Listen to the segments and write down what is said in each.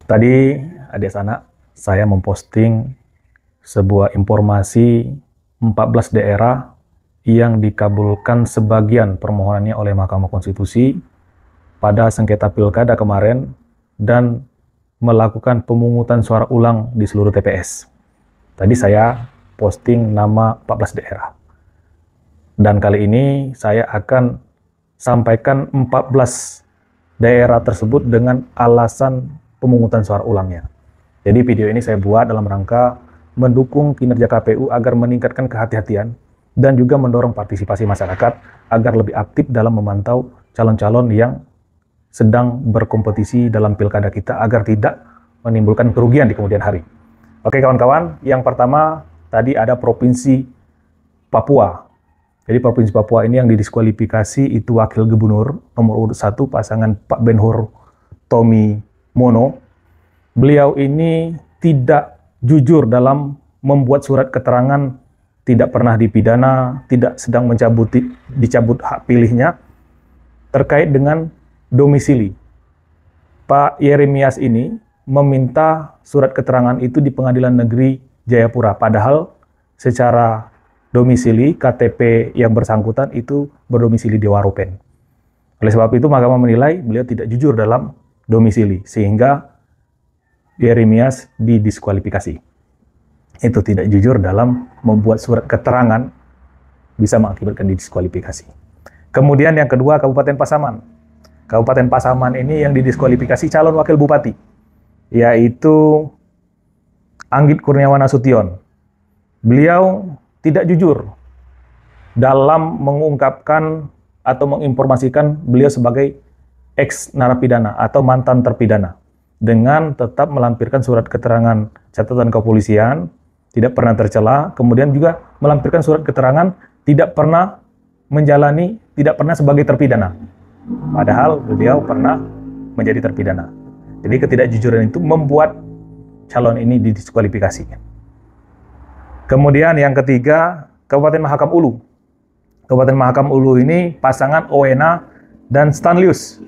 Tadi adik sanak saya memposting sebuah informasi 14 daerah yang dikabulkan sebagian permohonannya oleh Mahkamah Konstitusi pada sengketa pilkada kemarin dan melakukan pemungutan suara ulang di seluruh TPS. Tadi saya posting nama 14 daerah. Dan kali ini saya akan sampaikan 14 daerah tersebut dengan alasan pemungutan suara ulangnya. Jadi video ini saya buat dalam rangka mendukung kinerja KPU agar meningkatkan kehati-hatian dan juga mendorong partisipasi masyarakat agar lebih aktif dalam memantau calon-calon yang sedang berkompetisi dalam pilkada kita agar tidak menimbulkan kerugian di kemudian hari. Oke kawan-kawan, yang pertama tadi ada Provinsi Papua. Jadi Provinsi Papua ini yang didiskualifikasi itu Wakil Gubernur nomor urut 1 pasangan Pak Ben-Hur Tommy Mono. Beliau ini tidak jujur dalam membuat surat keterangan tidak pernah dipidana, tidak sedang dicabut hak pilihnya terkait dengan domisili. Pak Yeremias ini meminta surat keterangan itu di Pengadilan Negeri Jayapura, padahal secara domisili KTP yang bersangkutan itu berdomisili di Waropen. Oleh sebab itu Mahkamah menilai beliau tidak jujur dalam domisili sehingga Yeremias didiskualifikasi. Itu tidak jujur dalam membuat surat keterangan bisa mengakibatkan didiskualifikasi. Kemudian yang kedua Kabupaten Pasaman. Kabupaten Pasaman ini yang didiskualifikasi calon wakil bupati yaitu Anggit Kurniawan Nasution. Beliau tidak jujur dalam mengungkapkan atau menginformasikan beliau sebagai ex-narapidana atau mantan terpidana dengan tetap melampirkan surat keterangan catatan kepolisian, tidak pernah tercela, kemudian juga melampirkan surat keterangan tidak pernah sebagai terpidana. Padahal beliau pernah menjadi terpidana. Jadi ketidakjujuran itu membuat calon ini didiskualifikasi. Kemudian yang ketiga, Kabupaten Mahakam Ulu. Kabupaten Mahakam Ulu ini pasangan Owena dan Stanlius.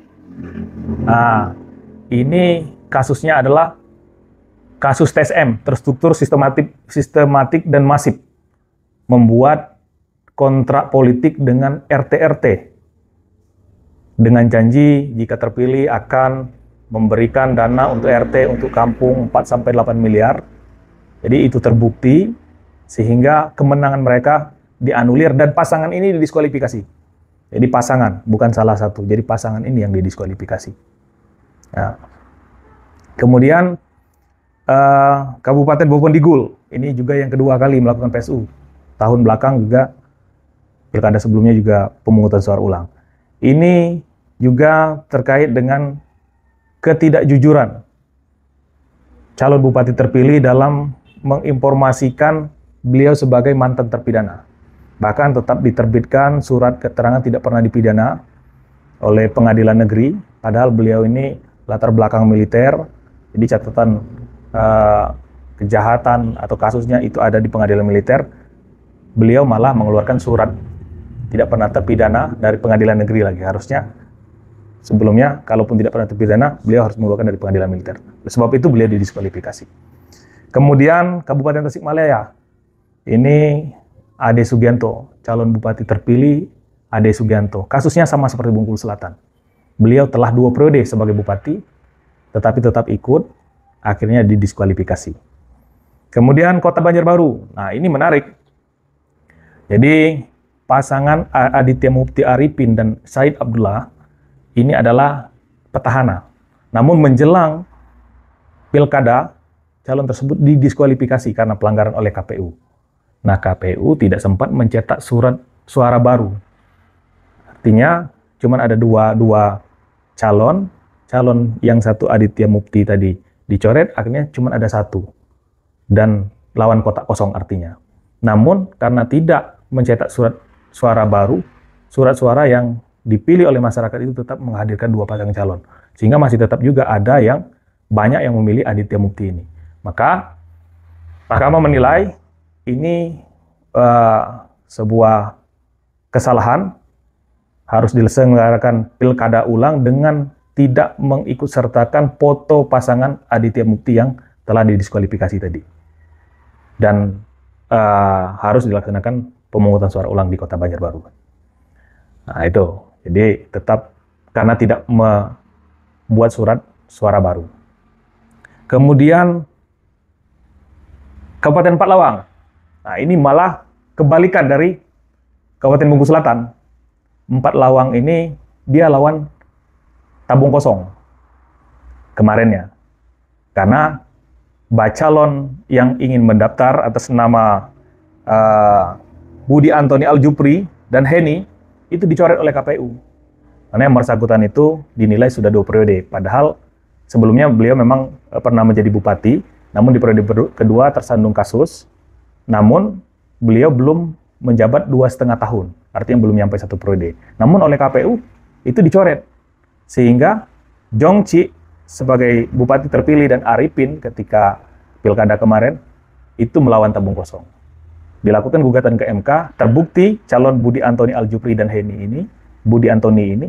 Nah, ini kasusnya adalah kasus TSM, terstruktur sistematik dan masif. Membuat kontrak politik dengan RT-RT. Dengan janji jika terpilih akan memberikan dana untuk RT, untuk kampung 4-8 miliar. Jadi itu terbukti. Sehingga kemenangan mereka dianulir dan pasangan ini didiskualifikasi. Jadi pasangan, bukan salah satu. Jadi pasangan ini yang didiskualifikasi. Nah. Kemudian Kabupaten Bovendigul, ini juga yang kedua kali melakukan PSU. Tahun belakang juga, pilkada sebelumnya juga pemungutan suara ulang. Ini juga terkait dengan ketidakjujuran calon bupati terpilih dalam menginformasikan beliau sebagai mantan terpidana. Bahkan tetap diterbitkan surat keterangan tidak pernah dipidana oleh pengadilan negeri, padahal beliau ini latar belakang militer, jadi catatan kejahatan atau kasusnya itu ada di pengadilan militer. Beliau malah mengeluarkan surat tidak pernah terpidana dari pengadilan negeri lagi. Harusnya sebelumnya, kalaupun tidak pernah terpidana, beliau harus mengeluarkan dari pengadilan militer. Sebab itu beliau didiskualifikasi. Kemudian Kabupaten Tasikmalaya. Ini Ade Sugianto, calon bupati terpilih Ade Sugianto. Kasusnya sama seperti Bengkulu Selatan. Beliau telah 2 periode sebagai bupati, tetapi tetap ikut, akhirnya didiskualifikasi. Kemudian Kota Banjarbaru. Nah, ini menarik. Jadi, pasangan Aditya Mufti Arifin dan Said Abdullah ini adalah petahana. Namun menjelang pilkada, calon tersebut didiskualifikasi karena pelanggaran oleh KPU. Nah, KPU tidak sempat mencetak surat suara baru. Artinya, cuma ada dua calon yang satu Aditya Mufti tadi dicoret, akhirnya cuma ada 1. Dan lawan kotak kosong artinya. Namun, karena tidak mencetak surat suara baru, surat suara yang dipilih oleh masyarakat itu tetap menghadirkan 2 pasang calon. Sehingga masih tetap juga ada yang banyak yang memilih Aditya Mufti ini. Maka, Mahkamah menilai ini sebuah kesalahan, harus diselenggarakan pilkada ulang dengan tidak mengikutsertakan foto pasangan Aditya Mukti yang telah didiskualifikasi tadi. Dan harus dilaksanakan pemungutan suara ulang di Kota Banjarbaru. Nah itu, jadi tetap karena tidak membuat surat suara baru. Kemudian Kabupaten Empat-Lawang. Nah ini malah kebalikan dari Kabupaten Bengkulu Selatan. Empat-Lawang ini dia lawan tabung kosong kemarinnya. Karena bacalon yang ingin mendaftar atas nama Budi Antoni Aljupri dan Heni itu dicoret oleh KPU. Karena yang bersangkutan itu dinilai sudah 2 periode. Padahal sebelumnya beliau memang pernah menjadi bupati, namun di periode kedua tersandung kasus, namun beliau belum menjabat 2,5 tahun, artinya belum sampai 1 periode. Namun oleh KPU itu dicoret, sehingga Jongci sebagai bupati terpilih dan Arifin ketika pilkada kemarin itu melawan tabung kosong. Dilakukan gugatan ke MK, terbukti calon Budi Antoni Aljupri dan Budi Antoni ini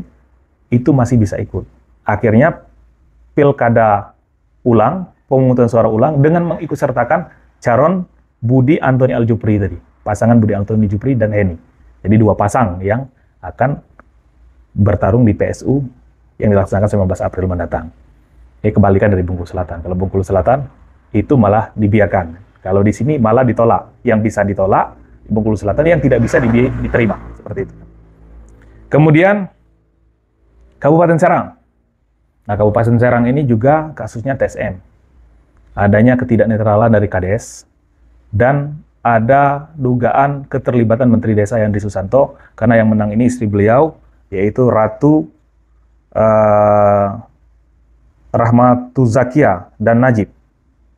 itu masih bisa ikut. Akhirnya pilkada ulang, pemungutan suara ulang dengan mengikutsertakan calon Budi Antoni Aljupri tadi, pasangan Budi Antoni Jupri dan Heni. Jadi 2 pasang yang akan bertarung di PSU yang dilaksanakan 19 April mendatang. Ini kebalikan dari Bengkulu Selatan. Kalau Bengkulu Selatan itu malah dibiarkan. Kalau di sini malah ditolak. Yang bisa ditolak di Bengkulu Selatan, yang tidak bisa diterima. Seperti itu. Kemudian Kabupaten Serang. Nah, Kabupaten Serang ini juga kasusnya TSM. Adanya ketidaknetralan dari Kades dan ada dugaan keterlibatan Menteri Desa Yandri Susanto, karena yang menang ini istri beliau, yaitu Ratu Rahmatuzakia dan Najib.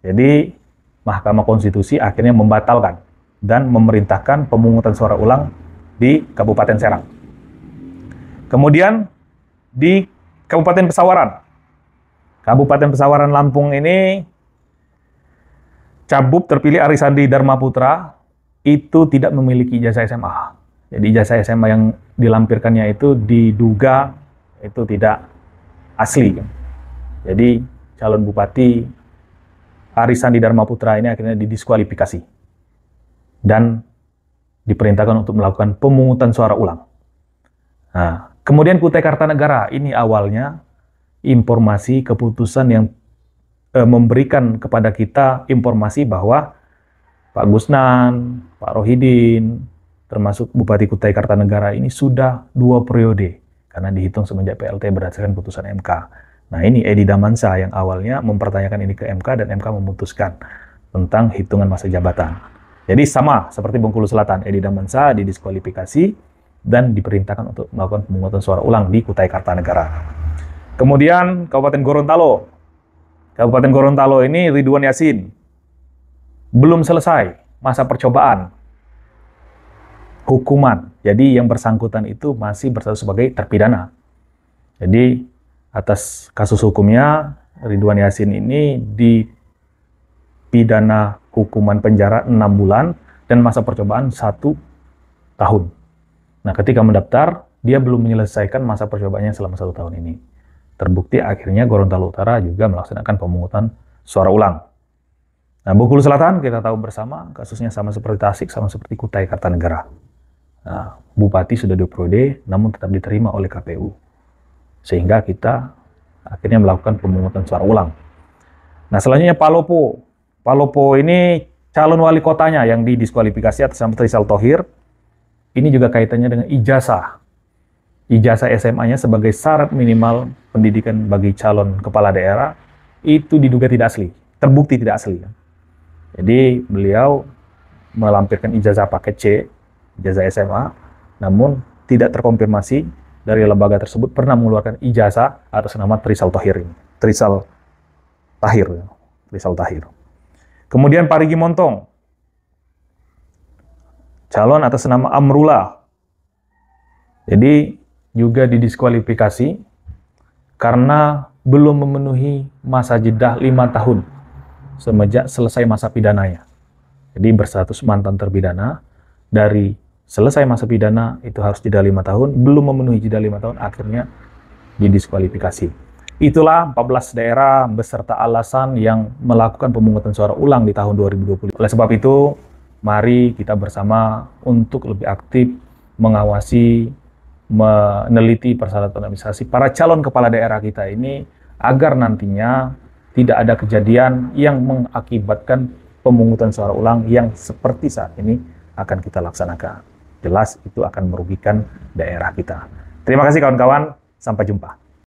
Jadi Mahkamah Konstitusi akhirnya membatalkan dan memerintahkan pemungutan suara ulang di Kabupaten Serang. Kemudian di Kabupaten Pesawaran. Kabupaten Pesawaran Lampung ini Cabup terpilih Arisandi Dharma Putra itu tidak memiliki ijazah SMA. Jadi ijazah SMA yang dilampirkannya itu diduga itu tidak asli. Jadi calon bupati Arisandi Dharma Putra ini akhirnya didiskualifikasi dan diperintahkan untuk melakukan pemungutan suara ulang. Nah, kemudian Kutai Kartanegara ini awalnya informasi keputusan yang memberikan kepada kita informasi bahwa Pak Gusnan, Pak Rohidin, termasuk Bupati Kutai Kartanegara ini sudah 2 periode karena dihitung semenjak PLT berdasarkan putusan MK. Nah ini Edi Damansa yang awalnya mempertanyakan ini ke MK dan MK memutuskan tentang hitungan masa jabatan. Jadi sama seperti Bengkulu Selatan, Edi Damansa didiskualifikasi dan diperintahkan untuk melakukan pemungutan suara ulang di Kutai Kartanegara. Kemudian Kabupaten Gorontalo. Kabupaten Gorontalo ini Ridwan Yasin belum selesai masa percobaan hukuman. Jadi yang bersangkutan itu masih berstatus sebagai terpidana. Jadi atas kasus hukumnya Ridwan Yasin ini dipidana hukuman penjara 6 bulan dan masa percobaan 1 tahun. Nah, ketika mendaftar, dia belum menyelesaikan masa percobaannya selama 1 tahun ini. Terbukti akhirnya Gorontalo Utara juga melaksanakan pemungutan suara ulang. Nah, Bengkulu Selatan kita tahu bersama kasusnya sama seperti Tasik, sama seperti Kutai Kartanegara. Nah, bupati sudah 2 periode, namun tetap diterima oleh KPU. Sehingga kita akhirnya melakukan pemungutan suara ulang. Nah, selanjutnya Palopo. Palopo ini calon wali kotanya yang didiskualifikasi atas nama Trisal Thohir. Ini juga kaitannya dengan ijazah. Ijazah SMA-nya sebagai syarat minimal pendidikan bagi calon kepala daerah itu diduga tidak asli, terbukti tidak asli. Jadi beliau melampirkan ijazah paket C, ijazah SMA, namun tidak terkonfirmasi dari lembaga tersebut pernah mengeluarkan ijazah atas nama Trisal Thohir ini. Trisal Tahir. Kemudian Parigi Montong, calon atas nama Amrullah. Jadi juga didiskualifikasi karena belum memenuhi masa jeda 5 tahun semenjak selesai masa pidananya. Jadi berstatus mantan terpidana, dari selesai masa pidana itu harus jeda 5 tahun, belum memenuhi jeda 5 tahun, akhirnya didiskualifikasi. Itulah 14 daerah beserta alasan yang melakukan pemungutan suara ulang di tahun 2020. Oleh sebab itu, mari kita bersama untuk lebih aktif mengawasi, meneliti persyaratan administrasi para calon kepala daerah kita ini agar nantinya tidak ada kejadian yang mengakibatkan pemungutan suara ulang yang seperti saat ini akan kita laksanakan. Jelas itu akan merugikan daerah kita. Terima kasih kawan-kawan, sampai jumpa.